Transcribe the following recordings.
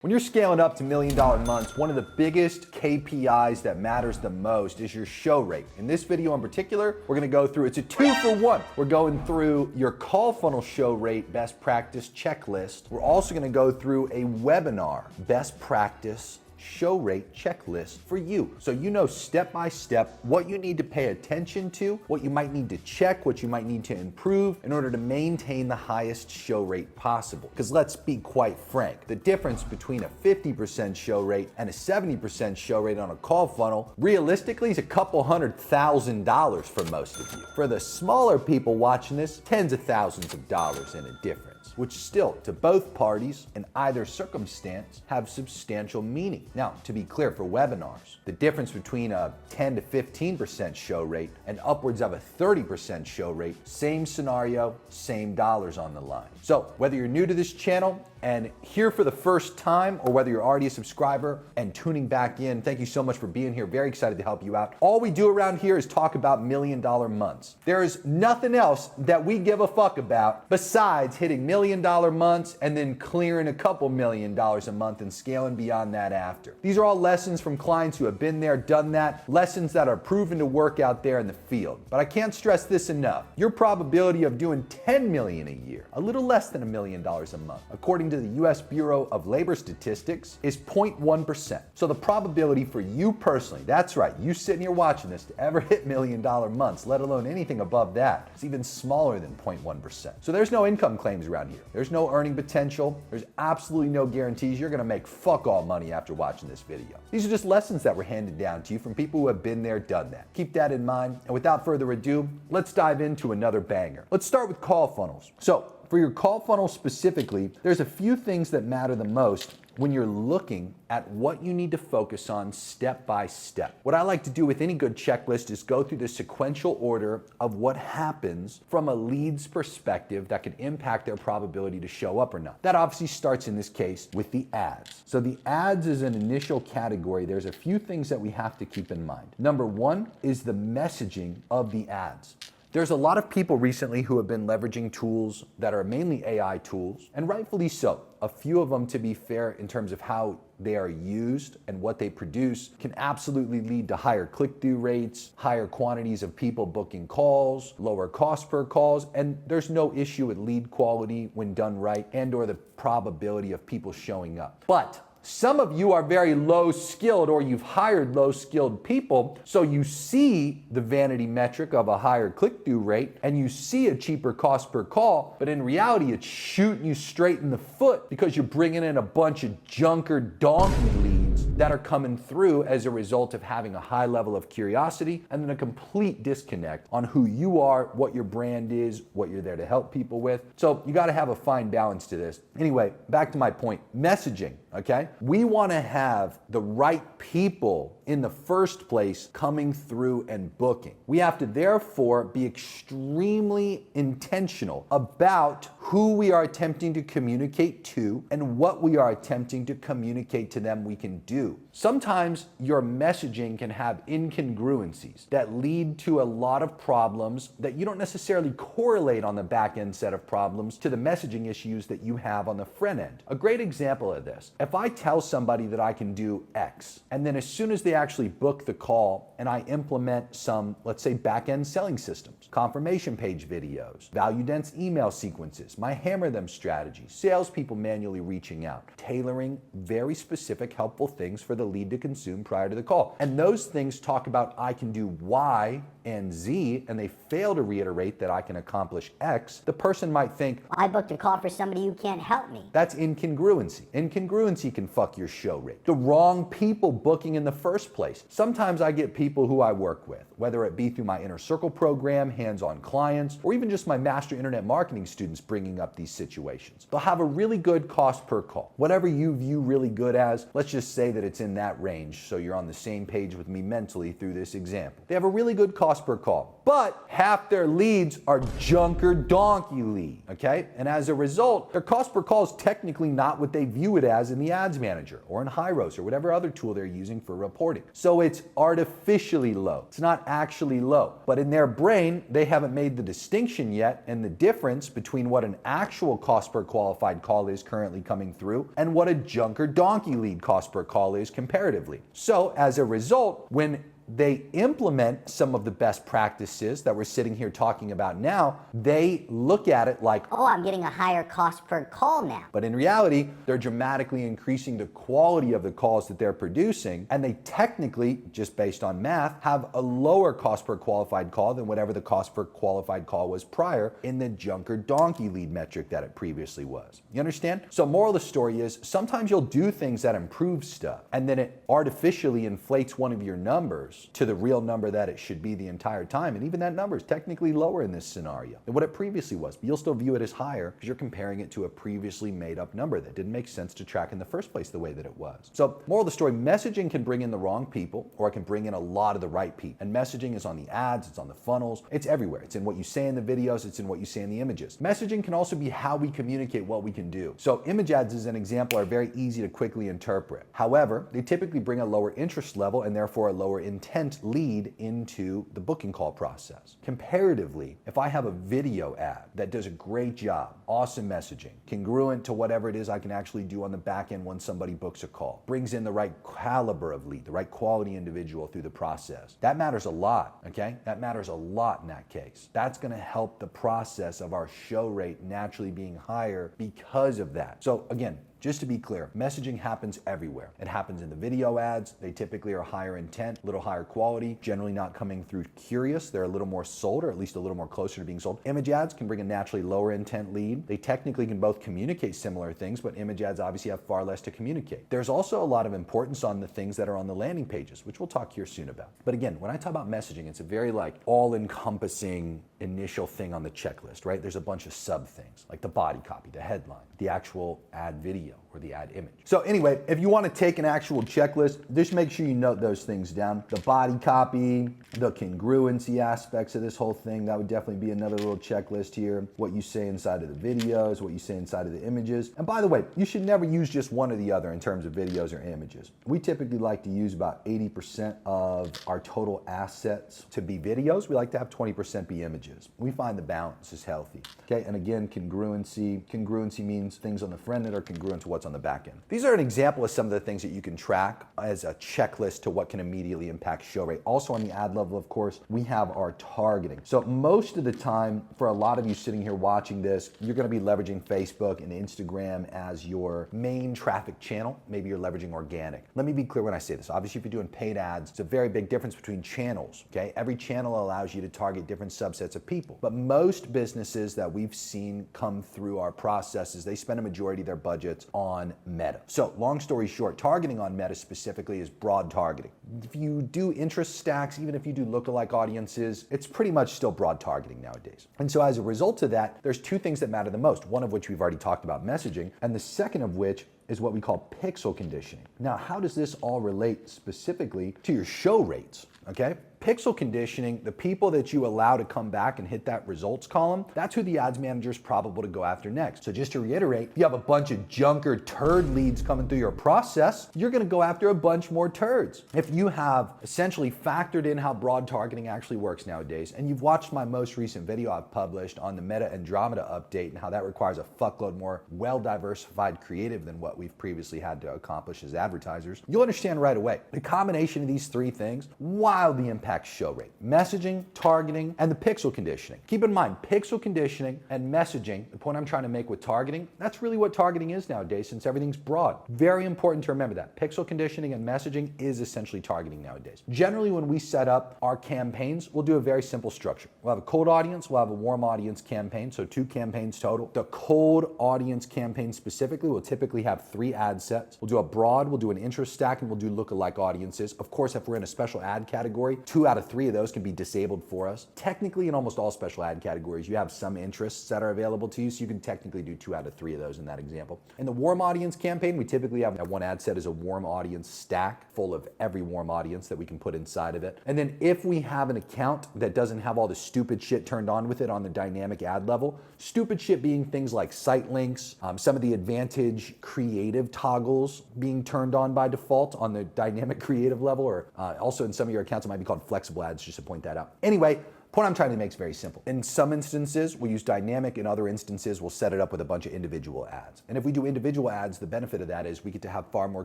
When you're scaling up to $1 million months, one of the biggest KPIs that matters the most is your show rate. In this video in particular, we're gonna go through, it's a 2-for-1. We're going through your call funnel show rate best practice checklist. We're also gonna go through a webinar best practice show rate checklist for you. So you know step by step what you need to pay attention to, what you might need to check, what you might need to improve in order to maintain the highest show rate possible. Because let's be quite frank, the difference between a 50% show rate and a 70% show rate on a call funnel realistically is a couple $100,000 for most of you. For the smaller people watching this, tens of thousands of dollars in a difference, which still, to both parties in either circumstance, have substantial meaning. Now, to be clear, for webinars, the difference between a 10 to 15% show rate and upwards of a 30% show rate, same scenario, same dollars on the line. So whether you're new to this channel and here for the first time, or whether you're already a subscriber and tuning back in, thank you so much for being here. Very excited to help you out. All we do around here is talk about $1 million months. There is nothing else that we give a fuck about besides hitting $1 million months and then clearing a couple $1 million a month and scaling beyond that after. These are all lessons from clients who have been there, done that, lessons that are proven to work out there in the field. But I can't stress this enough. Your probability of doing 10 million a year, a little less than $1 million a month, according to the US Bureau of Labor Statistics, is 0.1%. So the probability for you personally, that's right, you sitting here watching this, to ever hit $1 million months, let alone anything above that, is even smaller than 0.1%. So there's no income claims around here. There's no earning potential. There's absolutely no guarantees you're gonna make fuck all money after watching this video. These are just lessons that were handed down to you from people who have been there, done that. Keep that in mind. And without further ado, let's dive into another banger. Let's start with call funnels. So for your call funnel specifically, there's a few things that matter the most when you're looking at what you need to focus on step by step. What I like to do with any good checklist is go through the sequential order of what happens from a lead's perspective that can impact their probability to show up or not. That obviously starts in this case with the ads. So the ads is an initial category. There's a few things that we have to keep in mind. Number one is the messaging of the ads. There's a lot of people recently who have been leveraging tools that are mainly AI tools, and rightfully so. A few of them, to be fair, in terms of how they are used and what they produce, can absolutely lead to higher click-through rates, higher quantities of people booking calls, lower cost per calls, and there's no issue with lead quality when done right and or the probability of people showing up. But some of you are very low skilled, or you've hired low skilled people, so you see the vanity metric of a higher click-through rate and you see a cheaper cost per call, but in reality it's shooting you straight in the foot because you're bringing in a bunch of junker donkey leads that are coming through as a result of having a high level of curiosity and then a complete disconnect on who you are, what your brand is, what you're there to help people with. So you got to have a fine balance to this. Anyway, back to my point, messaging, okay? We want to have the right people in the first place coming through and booking. We have to therefore be extremely intentional about who we are attempting to communicate to and what we are attempting to communicate to them we can do. Sometimes your messaging can have incongruencies that lead to a lot of problems that you don't necessarily correlate on the back end set of problems to the messaging issues that you have on the front end. A great example of this, if I tell somebody that I can do X, and then as soon as they actually book the call and I implement some, let's say, back-end selling systems, confirmation page videos, value-dense email sequences, my hammer them strategy, salespeople manually reaching out, tailoring very specific helpful things for the lead to consume prior to the call. And those things talk about I can do Y and Z, and they fail to reiterate that I can accomplish X, the person might think, I booked a call for somebody who can't help me. That's incongruency. Incongruency can fuck your show rate. The wrong people booking in the first place. Sometimes I get people who I work with, whether it be through my Inner Circle program, hands-on clients, or even just my Master Internet Marketing students bringing up these situations. They'll have a really good cost per call. Whatever you view really good as, let's just say that it's in that range so you're on the same page with me mentally through this example. They have a really good cost per call, but half their leads are junker donkey lead, okay? And as a result, their cost per call is technically not what they view it as in the ads manager or in Hyros or whatever other tool they're using for reporting. So it's artificially low. It's not actually low. But in their brain, they haven't made the distinction yet and the difference between what an actual cost per qualified call is currently coming through and what a junk or donkey lead cost per call is comparatively. So as a result, when they implement some of the best practices that we're sitting here talking about now, they look at it like, oh, I'm getting a higher cost per call now. But in reality, they're dramatically increasing the quality of the calls that they're producing, and they technically, just based on math, have a lower cost per qualified call than whatever the cost per qualified call was prior in the junk or donkey lead metric that it previously was. You understand? So moral of the story is, sometimes you'll do things that improve stuff, and then it artificially inflates one of your numbers to the real number that it should be the entire time. And even that number is technically lower in this scenario than what it previously was. But you'll still view it as higher because you're comparing it to a previously made up number that didn't make sense to track in the first place the way that it was. So moral of the story, messaging can bring in the wrong people, or it can bring in a lot of the right people. And messaging is on the ads, it's on the funnels, it's everywhere. It's in what you say in the videos, it's in what you say in the images. Messaging can also be how we communicate what we can do. So image ads, as an example, are very easy to quickly interpret. However, they typically bring a lower interest level and therefore a lower intent lead into the booking call process. Comparatively, if I have a video ad that does a great job, awesome messaging, congruent to whatever it is I can actually do on the back end when somebody books a call, brings in the right caliber of lead, the right quality individual through the process, that matters a lot, okay? That matters a lot in that case. That's gonna help the process of our show rate naturally being higher because of that. So again, just to be clear, messaging happens everywhere. It happens in the video ads. They typically are higher intent, a little higher quality, generally not coming through curious. They're a little more sold, or at least a little more closer to being sold. Image ads can bring a naturally lower intent lead. They technically can both communicate similar things, but image ads obviously have far less to communicate. There's also a lot of importance on the things that are on the landing pages, which we'll talk here soon about. But again, when I talk about messaging, it's a very all-encompassing initial thing on the checklist, right? There's a bunch of sub things like the body copy, the headline, the actual ad video, or the ad image. So anyway, if you want to take an actual checklist, just make sure you note those things down. The body copy, the congruency aspects of this whole thing, that would definitely be another little checklist here. What you say inside of the videos, what you say inside of the images. And by the way, you should never use just one or the other in terms of videos or images. We typically like to use about 80% of our total assets to be videos. We like to have 20% be images. We find the balance is healthy. Okay, and again, congruency. Congruency means things on the front end are congruent to what's on the back end. These are an example of some of the things that you can track as a checklist to what can immediately impact show rate. Also on the ad level, of course, we have our targeting. So most of the time, for a lot of you sitting here watching this, you're gonna be leveraging Facebook and Instagram as your main traffic channel. Maybe you're leveraging organic. Let me be clear when I say this. Obviously, if you're doing paid ads, it's a very big difference between channels, okay? Every channel allows you to target different subsets of people. But most businesses that we've seen come through our processes, they spend a majority of their budgets on Meta. So long story short, targeting on Meta specifically is broad targeting. If you do interest stacks, even if you do lookalike audiences, it's pretty much still broad targeting nowadays. And so as a result of that, there's two things that matter the most. One of which we've already talked about, messaging, and the second of which is what we call pixel conditioning. Now, how does this all relate specifically to your show rates, okay? Pixel conditioning, the people that you allow to come back and hit that results column, that's who the ads manager is probable to go after next. So just to reiterate, if you have a bunch of junk or turd leads coming through your process, you're gonna go after a bunch more turds. If you have essentially factored in how broad targeting actually works nowadays, and you've watched my most recent video I've published on the Meta Andromeda update and how that requires a fuckload more well-diversified creative than what we've previously had to accomplish as advertisers, you'll understand right away. The combination of these three things wildly impacts show rate. Messaging, targeting, and the pixel conditioning. Keep in mind, pixel conditioning and messaging, the point I'm trying to make with targeting, that's really what targeting is nowadays since everything's broad. Very important to remember that. Pixel conditioning and messaging is essentially targeting nowadays. Generally, when we set up our campaigns, we'll do a very simple structure. We'll have a cold audience, we'll have a warm audience campaign, so 2 campaigns total. The cold audience campaign specifically will typically have 3 ad sets. We'll do a broad, we'll do an interest stack, and we'll do lookalike audiences. Of course, if we're in a special ad category, 2 out of 3 of those can be disabled for us. Technically, in almost all special ad categories, you have some interests that are available to you, so you can technically do 2 out of 3 of those in that example. In the warm audience campaign, we typically have that 1 ad set as a warm audience stack full of every warm audience that we can put inside of it. And then if we have an account that doesn't have all the stupid shit turned on with it on the dynamic ad level, stupid shit being things like site links, some of the advantage creative toggles being turned on by default on the dynamic creative level, or also in some of your accounts it might be called flexible ads, just to point that out. Anyway, point I'm trying to make is very simple. In some instances, we'll use dynamic. In other instances, we'll set it up with a bunch of individual ads. And if we do individual ads, the benefit of that is we get to have far more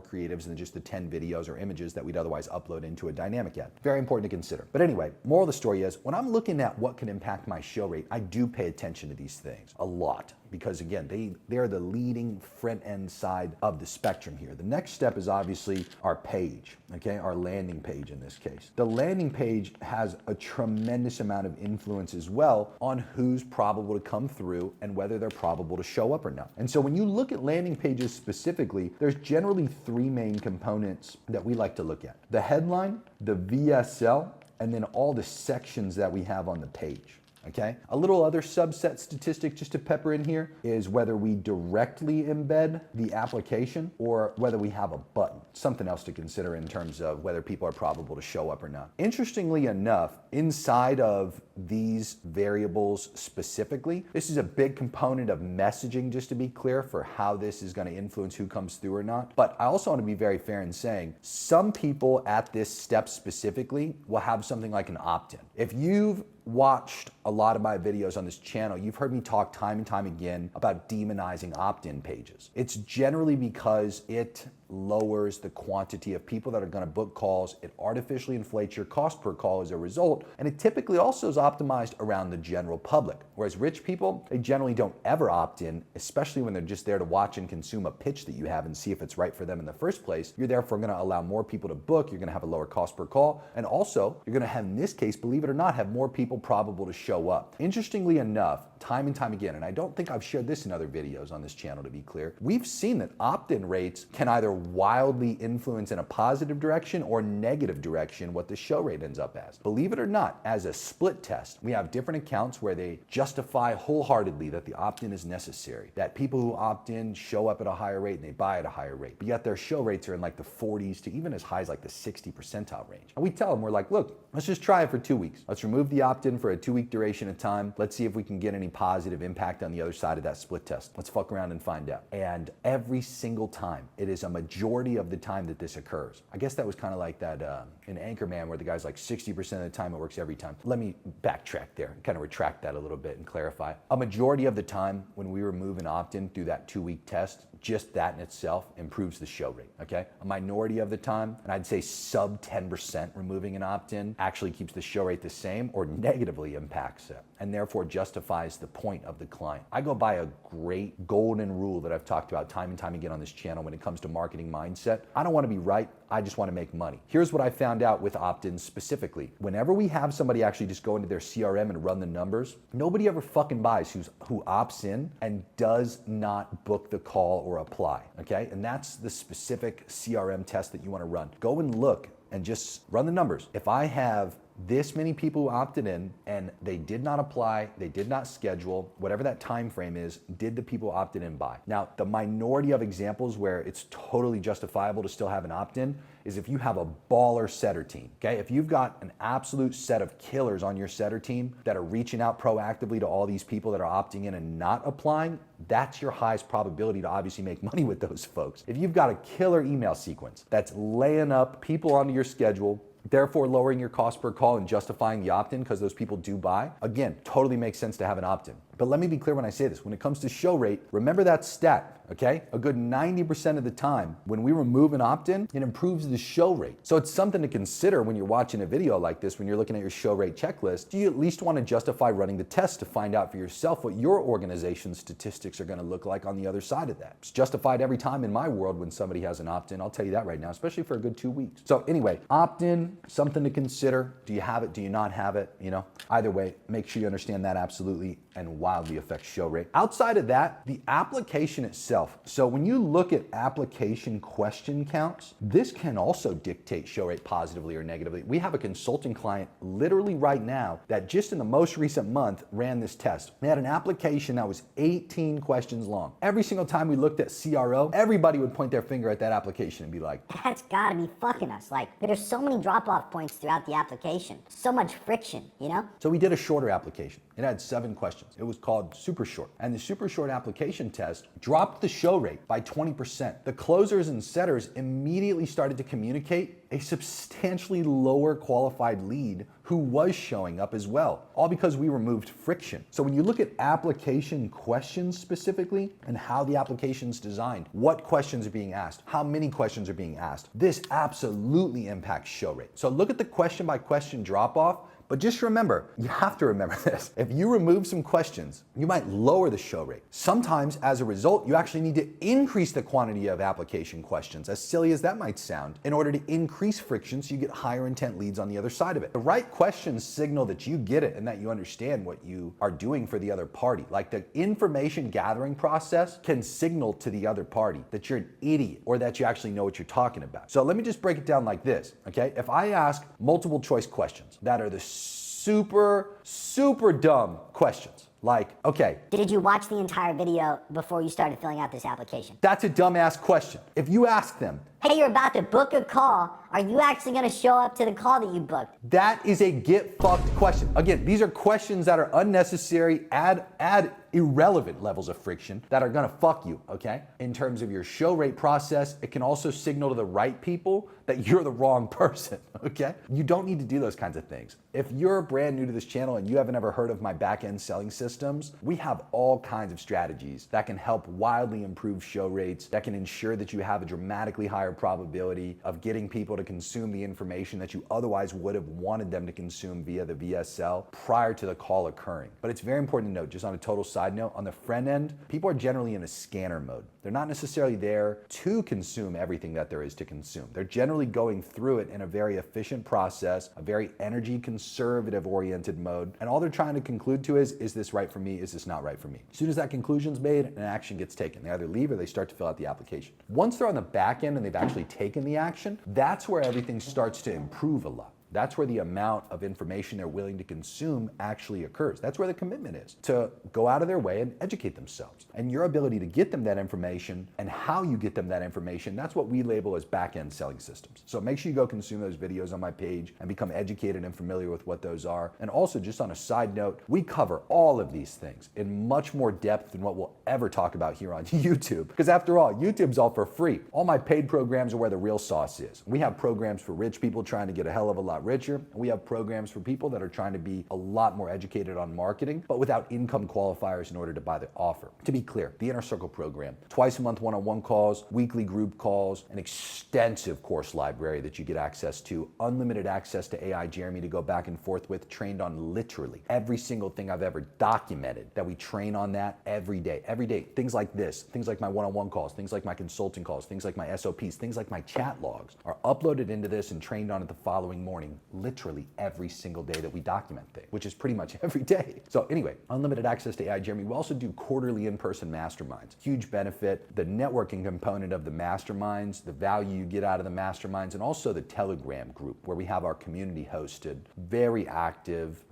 creatives than just the 10 videos or images that we'd otherwise upload into a dynamic ad. Very important to consider. But anyway, moral of the story is, when I'm looking at what can impact my show rate, I do pay attention to these things a lot. Because again, they're the leading front end side of the spectrum here. The next step is obviously our page, okay? Our landing page in this case. The landing page has a tremendous amount of influence as well on who's probable to come through and whether they're probable to show up or not. And so when you look at landing pages specifically, there's generally three main components that we like to look at. The headline, the VSL, and then all the sections that we have on the page. Okay? A little other subset statistic just to pepper in here is whether we directly embed the application or whether we have a button. Something else to consider in terms of whether people are probable to show up or not. Interestingly enough, inside of these variables specifically, this is a big component of messaging, just to be clear, for how this is going to influence who comes through or not. But I also want to be very fair in saying some people at this step specifically will have something like an opt-in. If you've watched a lot of my videos on this channel, you've heard me talk time and time again about demonizing opt-in pages. It's generally because it lowers the quantity of people that are going to book calls. It artificially inflates your cost per call as a result, and it typically also is optimized around the general public. Whereas rich people, they generally don't ever opt in, especially when they're just there to watch and consume a pitch that you have and see if it's right for them in the first place. You're therefore going to allow more people to book. You're going to have a lower cost per call, and also you're going to have, in this case, believe it or not, have more people probable to show up. Interestingly enough, time and time again, and I don't think I've shared this in other videos on this channel to be clear, we've seen that opt-in rates can either wildly influence in a positive direction or negative direction what the show rate ends up as. Believe it or not, as a split test, we have different accounts where they justify wholeheartedly that the opt-in is necessary, that people who opt in show up at a higher rate and they buy at a higher rate, but yet their show rates are in like the 40s to even as high as like the 60 percentile range. And we tell them, we're like, look, let's just try it for 2 weeks. Let's remove the opt-in for a 2-week duration of time. Let's see if we can get any positive impact on the other side of that split test. Let's fuck around and find out. And every single time, it is a majority of the time that this occurs. I guess that was kind of like that in Anchorman where the guy's like 60% of the time it works every time. Let me backtrack there and kind of retract that a little bit and clarify. A majority of the time when we remove an opt-in through that 2-week test, just that in itself improves the show rate, okay? A minority of the time, and I'd say sub 10% removing an opt-in actually keeps the show rate the same or negatively impacts it, and therefore justifies the point of the client. I go by a great golden rule that I've talked about time and time again on this channel when it comes to marketing mindset. I don't want to be right, I just want to make money. Here's what I found out with opt-ins specifically. Whenever we have somebody actually just go into their CRM and run the numbers, nobody ever fucking buys who opts in and does not book the call or apply, okay? And that's the specific CRM test that you want to run. Go and look and just run the numbers. If I have this many people who opted in and they did not apply, they did not schedule, whatever that time frame is, did the people opted in buy? Now, the minority of examples where it's totally justifiable to still have an opt-in is if you have a baller setter team, okay? If you've got an absolute set of killers on your setter team that are reaching out proactively to all these people that are opting in and not applying, that's your highest probability to obviously make money with those folks. If you've got a killer email sequence that's laying up people onto your schedule, therefore lowering your cost per call and justifying the opt-in because those people do buy, again, totally makes sense to have an opt-in. But let me be clear when I say this. When it comes to show rate, remember that stat, okay? A good 90% of the time, when we remove an opt-in, it improves the show rate. So it's something to consider when you're watching a video like this, when you're looking at your show rate checklist. Do you at least want to justify running the test to find out for yourself what your organization's statistics are going to look like on the other side of that? It's justified every time in my world when somebody has an opt-in. I'll tell you that right now, especially for a good 2 weeks. So anyway, opt-in, something to consider. Do you have it? Do you not have it? You know, either way, make sure you understand that absolutely and wildly affects show rate. Outside of that, the application itself. So when you look at application question counts, this can also dictate show rate positively or negatively. We have a consulting client literally right now that just in the most recent month ran this test. They had an application that was 18 questions long. Every single time we looked at CRO, everybody would point their finger at that application and be like, that's gotta be fucking us. Like, there's so many drop-off points throughout the application. So much friction, you know? So we did a shorter application. It had 7 questions. questions. It was called super short. And the super short application test dropped the show rate by 20%. The closers and setters immediately started to communicate a substantially lower qualified lead who was showing up as well, all because we removed friction. So when you look at application questions specifically and how the application's designed, what questions are being asked, how many questions are being asked, this absolutely impacts show rate. So look at the question by question drop off. But just remember, you have to remember this. If you remove some questions, you might lower the show rate. Sometimes, as a result, you actually need to increase the quantity of application questions, as silly as that might sound, in order to increase friction so you get higher intent leads on the other side of it. The right questions signal that you get it and that you understand what you are doing for the other party. Like the information gathering process can signal to the other party that you're an idiot or that you actually know what you're talking about. So let me just break it down like this, okay? If I ask multiple choice questions that are the super dumb questions. Like, okay, Did you watch the entire video before you started filling out this application? that's a dumbass question. If you ask them, Hey, you're about to book a call. Are you actually going to show up to the call that you booked? that is a get fucked question. Again, these are questions that are unnecessary, add irrelevant levels of friction that are gonna fuck you, okay? In terms of your show rate process, it can also signal to the right people that you're the wrong person, okay? You don't need to do those kinds of things. If you're brand new to this channel and you haven't ever heard of my back-end selling systems, we have all kinds of strategies that can help wildly improve show rates, that can ensure that you have a dramatically higher probability of getting people to consume the information that you otherwise would have wanted them to consume via the VSL prior to the call occurring. But it's very important to note, just on a total side note, on the front end, people are generally in a scanner mode. They're not necessarily there to consume everything that there is to consume. They're generally going through it in a very efficient process, a very energy conservative oriented mode. And all they're trying to conclude to is this right for me? Is this not right for me? As soon as that conclusion's made, an action gets taken. They either leave or they start to fill out the application. Once they're on the back end and they've actually taken the action, that's where everything starts to improve a lot. That's where the amount of information they're willing to consume actually occurs. That's where the commitment is, to go out of their way and educate themselves. And your ability to get them that information and how you get them that information, that's what we label as back-end selling systems. So make sure you go consume those videos on my page and become educated and familiar with what those are. And also, just on a side note, we cover all of these things in much more depth than what we'll ever talk about here on YouTube. Because after all, YouTube's all for free. All my paid programs are where the real sauce is. We have programs for rich people trying to get a hell of a lot richer, and we have programs for people that are trying to be a lot more educated on marketing, but without income qualifiers in order to buy the offer. To be clear, the Inner Circle program, twice a month one-on-one calls, weekly group calls, an extensive course library that you get access to, unlimited access to AI Jeremy to go back and forth with, trained on literally every single thing I've ever documented, that we train on that every day. Every day, things like this, things like my one-on-one calls, things like my consulting calls, things like my SOPs, things like my chat logs are uploaded into this and trained on it the following morning, literally every single day that we document things, which is pretty much every day. So anyway, unlimited access to AI Jeremy. We also do quarterly in-person masterminds. Huge benefit, the networking component of the masterminds, the value you get out of the masterminds, and also the Telegram group where we have our community hosted. Very active,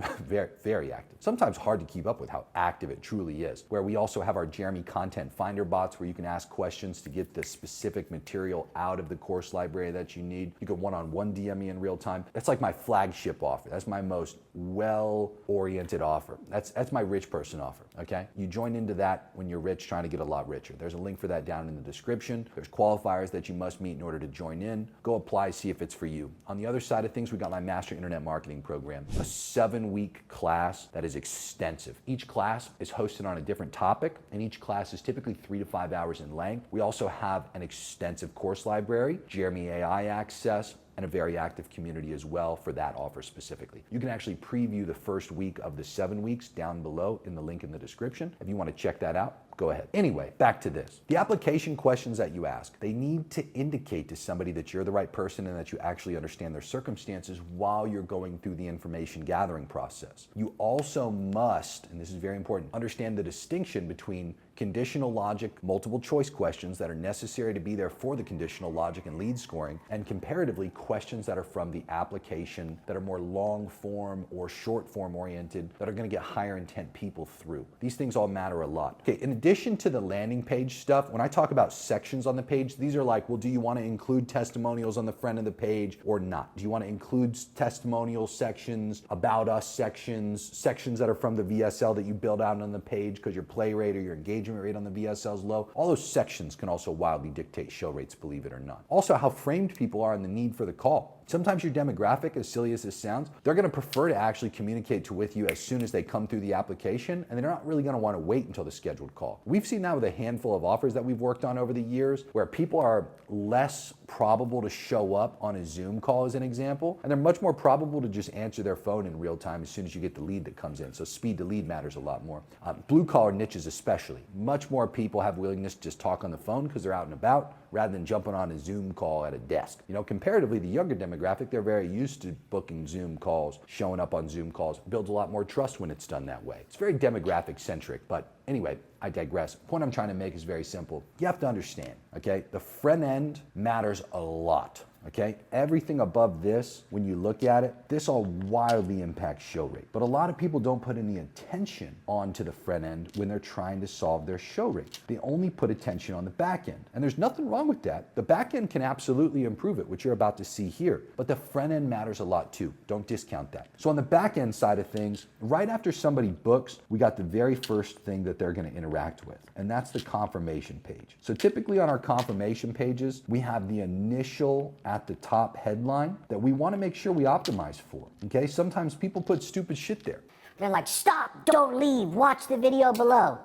very active. Sometimes hard to keep up with how active it truly is. Where we also have our Jeremy content finder bots where you can ask questions to get the specific material out of the course library that you need. You can one-on-one DM me in real time. That's like my flagship offer. That's my most well-oriented offer. That's my rich person offer, okay? You join into that when you're rich, trying to get a lot richer. There's a link for that down in the description. There's qualifiers that you must meet in order to join in. Go apply, see if it's for you. On the other side of things, we got my Master Internet Marketing program, a 7-week class that is extensive. Each class is hosted on a different topic, and each class is typically 3 to 5 hours in length. We also have an extensive course library, Jeremy AI access, and a very active community as well for that offer specifically. You can actually preview the first week of the 7 weeks down below in the link in the description. If you want to check that out, go ahead. Anyway, back to this. The application questions that you ask, they need to indicate to somebody that you're the right person and that you actually understand their circumstances while you're going through the information gathering process. You also must, and this is very important, understand the distinction between conditional logic, multiple choice questions that are necessary to be there for the conditional logic and lead scoring, and comparatively questions that are from the application that are more long form or short form oriented that are going to get higher intent people through. These things all matter a lot. Okay, in addition to the landing page stuff, when I talk about sections on the page, these are like, well, do you want to include testimonials on the front of the page or not? Do you want to include testimonial sections, about us sections, sections that are from the VSL that you build out on the page because your play rate or your engagement rate on the VSL is low? All those sections can also wildly dictate show rates, believe it or not. Also, how framed people are and the need for the call. Sometimes your demographic, as silly as this sounds, they're going to prefer to actually communicate with you as soon as they come through the application, and they're not really going to want to wait until the scheduled call. We've seen that with a handful of offers that we've worked on over the years, where people are less probable to show up on a Zoom call, as an example, and they're much more probable to just answer their phone in real time as soon as you get the lead that comes in. So speed to lead matters a lot more. Blue collar niches especially. Much more people have willingness to just talk on the phone because they're out and about, rather than jumping on a Zoom call at a desk. You know, comparatively, the younger demographic, they're very used to booking Zoom calls, showing up on Zoom calls, builds a lot more trust when it's done that way. It's very demographic centric, but anyway, I digress. The point I'm trying to make is very simple. You have to understand, okay? The front end matters a lot. Okay, everything above this, when you look at it, this all wildly impacts show rate. But a lot of people don't put any attention onto the front end when they're trying to solve their show rate. They only put attention on the back end. And there's nothing wrong with that. The back end can absolutely improve it, which you're about to see here. But the front end matters a lot too. Don't discount that. So on the back end side of things, right after somebody books, we got the very first thing that they're going to interact with, and that's the confirmation page. So typically on our confirmation pages, we have the initial at the top headline that we want to make sure we optimize for. Okay, sometimes people put stupid shit there. They're like, stop, don't leave, watch the video below.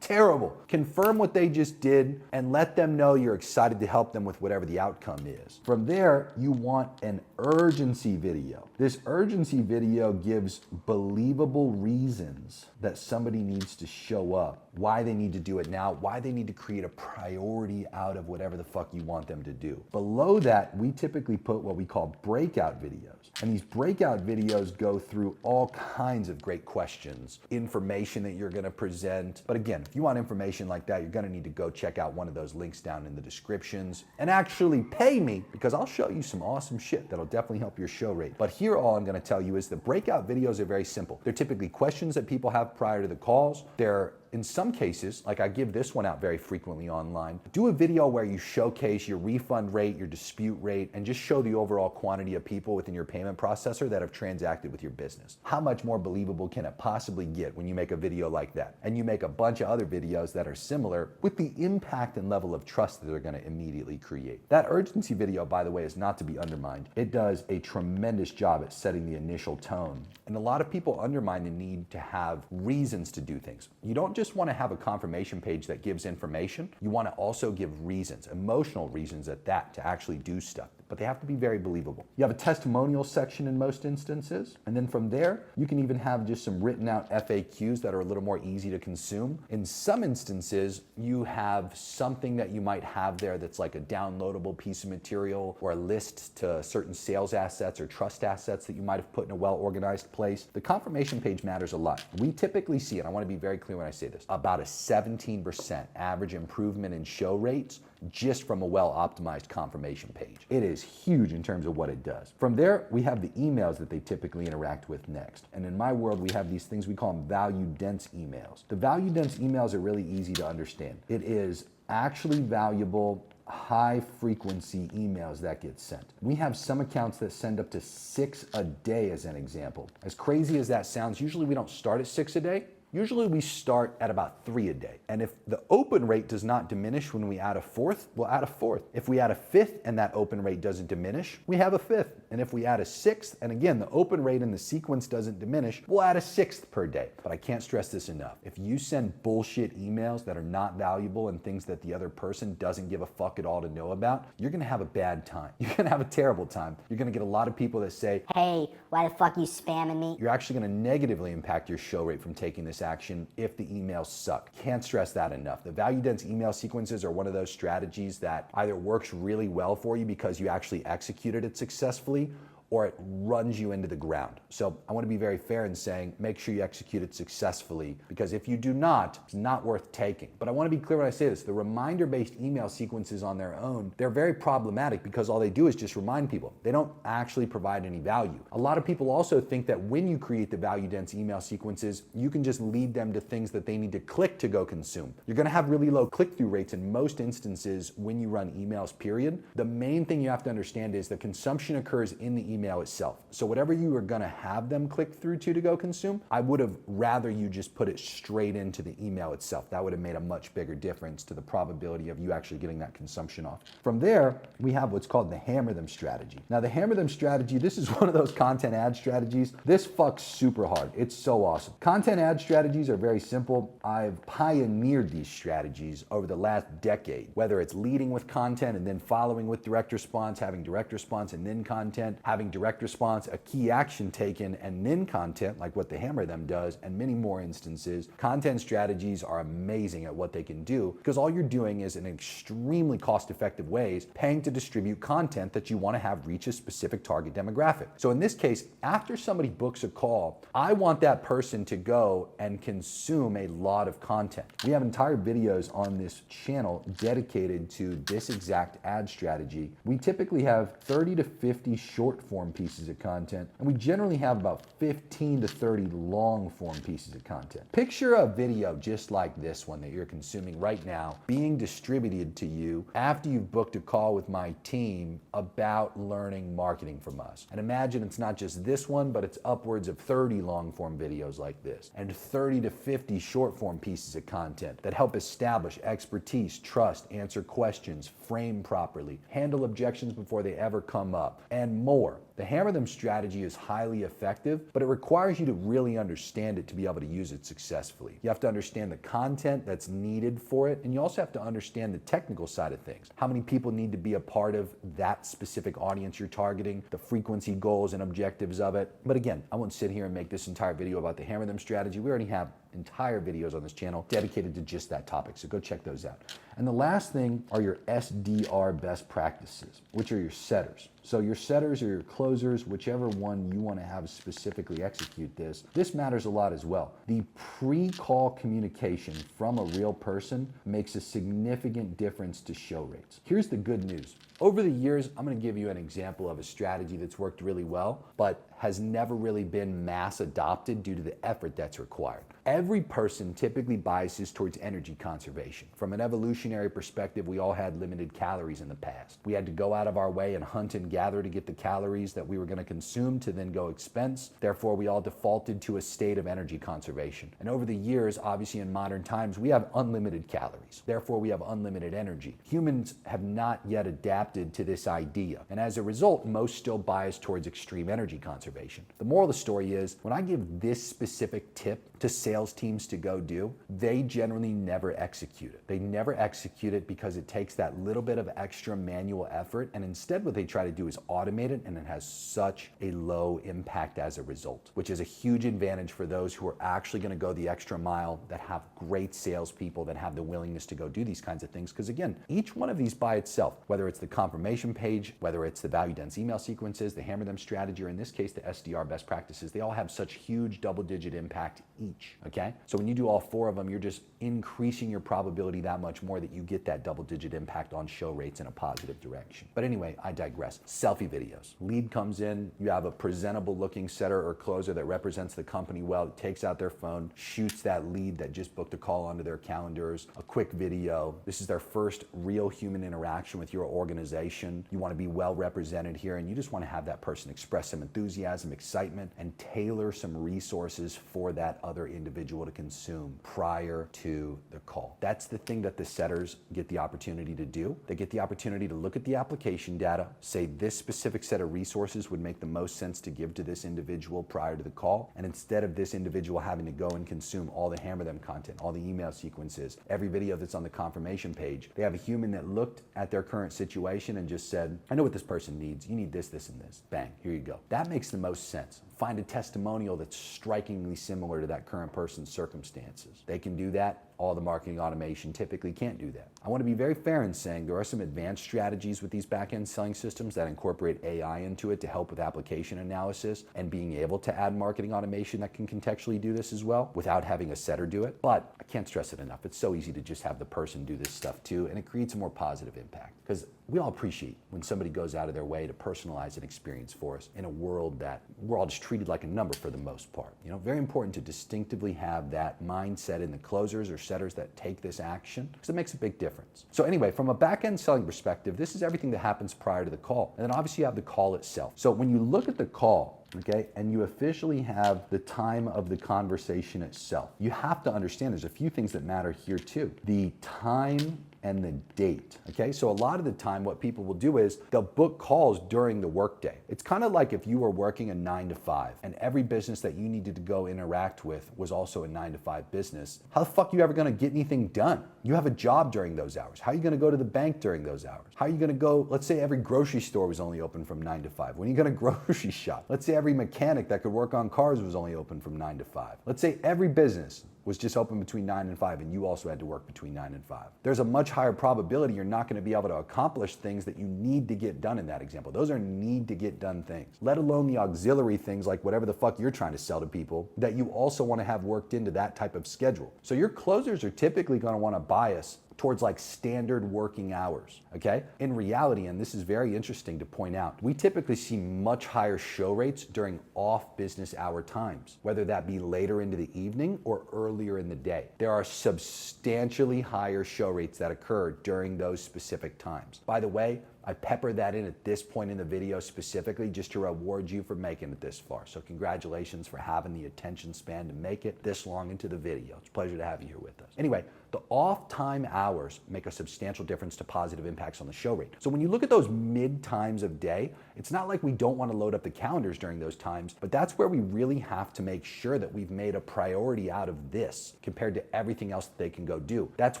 Terrible. Confirm what they just did and let them know you're excited to help them with whatever the outcome is. From there, you want an urgency video. This urgency video gives believable reasons that somebody needs to show up, why they need to do it now, why they need to create a priority out of whatever the fuck you want them to do. Below that, we typically put what we call breakout videos. And these breakout videos go through all kinds of great questions, information that you're gonna present. But again, if you want information like that, you're gonna need to go check out one of those links down in the descriptions and actually pay me, because I'll show you some awesome shit that'll definitely help your show rate. But here, all I'm gonna tell you is the breakout videos are very simple. They're typically questions that people have prior to the calls. They're, in some cases, like I give this one out very frequently online, do a video where you showcase your refund rate, your dispute rate, and just show the overall quantity of people within your payment processor that have transacted with your business. How much more believable can it possibly get when you make a video like that? And you make a bunch of other videos that are similar with the impact and level of trust that they're gonna immediately create. That urgency video, by the way, is not to be undermined. It does a tremendous job at setting the initial tone. And a lot of people undermine the need to have reasons to do things. You don't just want to have a confirmation page that gives information. You want to also give reasons, emotional reasons at that, to actually do stuff. But they have to be very believable. You have a testimonial section in most instances, and then from there, you can even have just some written out FAQs that are a little more easy to consume. In some instances, you have something that you might have there that's like a downloadable piece of material or a list to certain sales assets or trust assets that you might have put in a well-organized place. The confirmation page matters a lot. We typically see, and I want to be very clear when I say this, about a 17% average improvement in show rates just from a well-optimized confirmation page. It is huge in terms of what it does. From there, we have the emails that they typically interact with next. And in my world, we have these things we call them value-dense emails. The value-dense emails are really easy to understand. It is actually valuable, high-frequency emails that get sent. We have some accounts that send up to 6 a day as an example. As crazy as that sounds, usually we don't start at 6 a day. Usually we start at about 3 a day. And if the open rate does not diminish when we add a fourth, we'll add a fourth. If we add a fifth and that open rate doesn't diminish, we have a fifth. And if we add a sixth, and again, the open rate in the sequence doesn't diminish, we'll add a sixth per day. But I can't stress this enough. If you send bullshit emails that are not valuable and things that the other person doesn't give a fuck at all to know about, you're gonna have a bad time. You're gonna have a terrible time. You're gonna get a lot of people that say, hey, why the fuck you spamming me? You're actually gonna negatively impact your show rate from taking this action if the emails suck. Can't stress that enough. The value dense email sequences are one of those strategies that either works really well for you because you actually executed it successfully, or it runs you into the ground. So I want to be very fair in saying, make sure you execute it successfully, because if you do not, it's not worth taking. But I want to be clear when I say this, the reminder-based email sequences on their own, they're very problematic because all they do is just remind people. They don't actually provide any value. A lot of people also think that when you create the value-dense email sequences, you can just lead them to things that they need to click to go consume. You're going to have really low click-through rates in most instances when you run emails, period. The main thing you have to understand is the consumption occurs in the email itself. So whatever you are going to have them click through to go consume, I would have rather you just put it straight into the email itself. That would have made a much bigger difference to the probability of you actually getting that consumption off. From there, we have what's called the hammer them strategy. Now the hammer them strategy, this is one of those content ad strategies. This fucks super hard. It's so awesome. Content ad strategies are very simple. I've pioneered these strategies over the last decade, whether it's leading with content and then following with direct response, having direct response and then content, having direct response, a key action taken, and then content, like what the hammer them does, and many more instances. Content strategies are amazing at what they can do because all you're doing is in extremely cost-effective ways paying to distribute content that you want to have reach a specific target demographic. So in this case, after somebody books a call, I want that person to go and consume a lot of content. We have entire videos on this channel dedicated to this exact ad strategy. We typically have 30 to 50 short form pieces of content, and we generally have about 15 to 30 long form pieces of content. Picture a video just like this one that you're consuming right now being distributed to you after you've booked a call with my team about learning marketing from us. And imagine it's not just this one, but it's upwards of 30 long form videos like this and 30 to 50 short form pieces of content that help establish expertise, trust, answer questions, frame properly, handle objections before they ever come up, and more. The hammer them strategy is highly effective, but it requires you to really understand it to be able to use it successfully. You have to understand the content that's needed for it, and you also have to understand the technical side of things. How many people need to be a part of that specific audience you're targeting, the frequency goals and objectives of it. But again, I won't sit here and make this entire video about the hammer them strategy. We already have entire videos on this channel dedicated to just that topic, so go check those out. And the last thing are your SDR best practices, which are your setters. So your setters or your closers, whichever one you want to have specifically execute this. This matters a lot as well. The pre-call communication from a real person makes a significant difference to show rates. Here's the good news. Over the years, I'm going to give you an example of a strategy that's worked really well, but has never really been mass adopted due to the effort that's required. Every person typically biases towards energy conservation. From an evolutionary perspective, we all had limited calories in the past. We had to go out of our way and hunt and gather to get the calories that we were going to consume to then go expense. Therefore, we all defaulted to a state of energy conservation. And over the years, obviously in modern times, we have unlimited calories. Therefore, we have unlimited energy. Humans have not yet adapted to this idea. And as a result, most still bias towards extreme energy conservation. The moral of the story is, when I give this specific tip to sales teams to go do, they generally never execute it. They never execute it because it takes that little bit of extra manual effort, and instead what they try to do is automate it, and it has such a low impact as a result, which is a huge advantage for those who are actually going to go the extra mile, that have great salespeople that have the willingness to go do these kinds of things. Because again, each one of these by itself, whether it's the confirmation page, whether it's the value dense email sequences, the hammer them strategy, or in this case, the SDR best practices, they all have such huge double-digit impact each, okay? So when you do all four of them, you're just increasing your probability that much more that you get that double-digit impact on show rates in a positive direction. But anyway, I digress. Selfie videos. Lead comes in, you have a presentable looking setter or closer that represents the company well, takes out their phone, shoots that lead that just booked a call onto their calendars, a quick video. This is their first real human interaction with your organization. You want to be well represented here, and you just want to have that person express some enthusiasm, excitement, and tailor some resources for that other individual to consume prior to the call. That's the thing that the setters get the opportunity to do. They get the opportunity to look at the application data, say this specific set of resources would make the most sense to give to this individual prior to the call, and instead of this individual having to go and consume all the hammer them content, all the email sequences, every video that's on the confirmation page, they have a human that looked at their current situation and just said, I know what this person needs. You need this, this, and this. Bang, here you go. That makes the most sense. Find a testimonial that's strikingly similar to that current person's circumstances. They can do that. all the marketing automation typically can't do that. I want to be very fair in saying there are some advanced strategies with these back-end selling systems that incorporate AI into it to help with application analysis and being able to add marketing automation that can contextually do this as well without having a setter do it. But I can't stress it enough. It's so easy to just have the person do this stuff too, and it creates a more positive impact because we all appreciate when somebody goes out of their way to personalize an experience for us in a world that we're all just treated like a number for the most part. You know, very important to distinctively have that mindset in the closers or setters that take this action because it makes a big difference. So anyway, from a back-end selling perspective, this is everything that happens prior to the call. And then obviously you have the call itself. So when you look at the call, okay, and you officially have the time of the conversation itself, you have to understand there's a few things that matter here too. The time and the date, okay? So a lot of the time what people will do is they'll book calls during the workday. It's kind of like if you were working a 9 to 5 and every business that you needed to go interact with was also a 9 to 5 business. How the fuck are you ever gonna get anything done? You have a job during those hours. How are you gonna go to the bank during those hours? How are you gonna go, let's say every grocery store was only open from 9 to 5. When are you gonna grocery shop? Let's say every mechanic that could work on cars was only open from 9 to 5. Let's say every business was just open between 9 and 5 and you also had to work between 9 and 5. There's a much higher probability you're not gonna be able to accomplish things that you need to get done in that example. Those are need to get done things, let alone the auxiliary things like whatever the fuck you're trying to sell to people that you also wanna have worked into that type of schedule. So your closers are typically gonna wanna bias towards like standard working hours, okay? In reality, and this is very interesting to point out, we typically see much higher show rates during off business hour times, whether that be later into the evening or earlier in the day. There are substantially higher show rates that occur during those specific times. By the way, I pepper that in at this point in the video specifically just to reward you for making it this far. So congratulations for having the attention span to make it this long into the video. It's a pleasure to have you here with us. Anyway, the off time hours make a substantial difference to positive impacts on the show rate. So when you look at those mid times of day, it's not like we don't want to load up the calendars during those times, but that's where we really have to make sure that we've made a priority out of this compared to everything else that they can go do. That's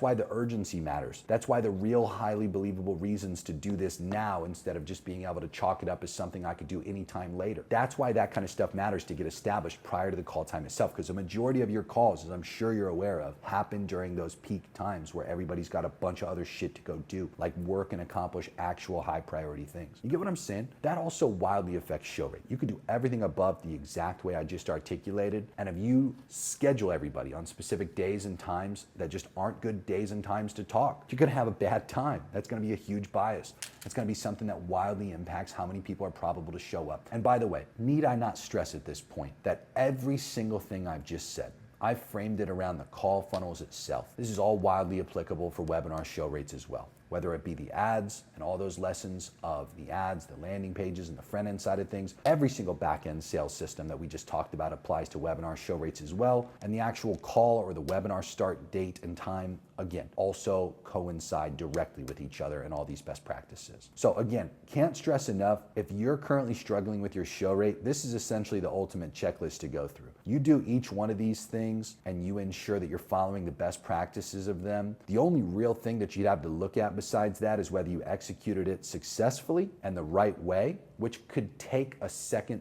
why the urgency matters. That's why the real highly believable reasons to do this now instead of just being able to chalk it up as something I could do anytime later. That's why that kind of stuff matters to get established prior to the call time itself, because the majority of your calls, as I'm sure you're aware of, happen during those peak times where everybody's got a bunch of other shit to go do, like work and accomplish actual high priority things. You get what I'm saying? That also wildly affects show rate. You could do everything above the exact way I just articulated, and if you schedule everybody on specific days and times that just aren't good days and times to talk, you're gonna have a bad time. That's gonna be a huge bias. It's gonna be something that wildly impacts how many people are probable to show up. And by the way, need I not stress at this point that every single thing I've just said, I framed it around the call funnels itself. This is all wildly applicable for webinar show rates as well, whether it be the ads and all those lessons of the ads, the landing pages, and the front end side of things. Every single back end sales system that we just talked about applies to webinar show rates as well. And the actual call or the webinar start date and time, again, also coincide directly with each other and all these best practices. So again, can't stress enough, if you're currently struggling with your show rate, this is essentially the ultimate checklist to go through. You do each one of these things and you ensure that you're following the best practices of them. The only real thing that you'd have to look at besides that is whether you executed it successfully and the right way, which could take a second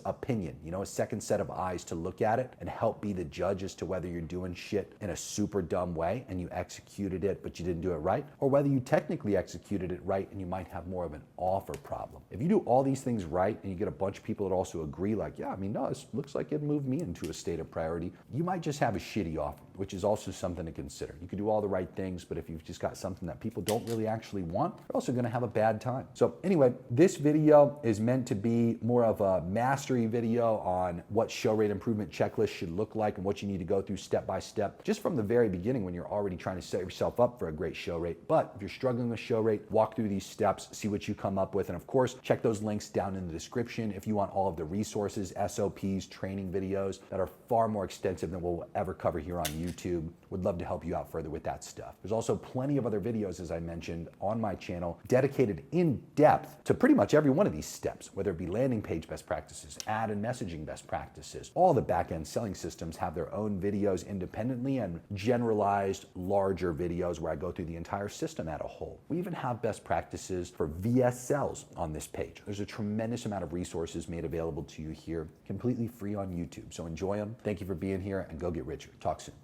opinion, a second set of eyes to look at it and help be the judge as to whether you're doing shit in a super dumb way and you executed it but you didn't do it right, or whether you technically executed it right and you might have more of an offer problem. If you do all these things right and you get a bunch of people that also agree like, yeah, no, this looks like it moved me into a state of priority, you might just have a shitty offer, which is also something to consider. You could do all the right things, but if you've just got something that people don't really actually want, you're also gonna have a bad time. So anyway, this video is meant to be more of a mastery video on what show rate improvement checklist should look like and what you need to go through step by step, just from the very beginning when you're already trying to set yourself up for a great show rate. But if you're struggling with show rate, walk through these steps, see what you come up with, and of course, check those links down in the description if you want all of the resources, SOPs, training videos that are far more extensive than what we'll ever cover here on YouTube. Would love to help you out further with that stuff. There's also plenty of other videos, as I mentioned, on my channel dedicated in depth to pretty much every one of these steps, whether it be landing page best practices, ad and messaging best practices. All the back-end selling systems have their own videos independently and generalized larger videos where I go through the entire system as a whole. We even have best practices for VSLs on this page. There's a tremendous amount of resources made available to you here, completely free on YouTube. So enjoy them. Thank you for being here and go get richer. Talk soon.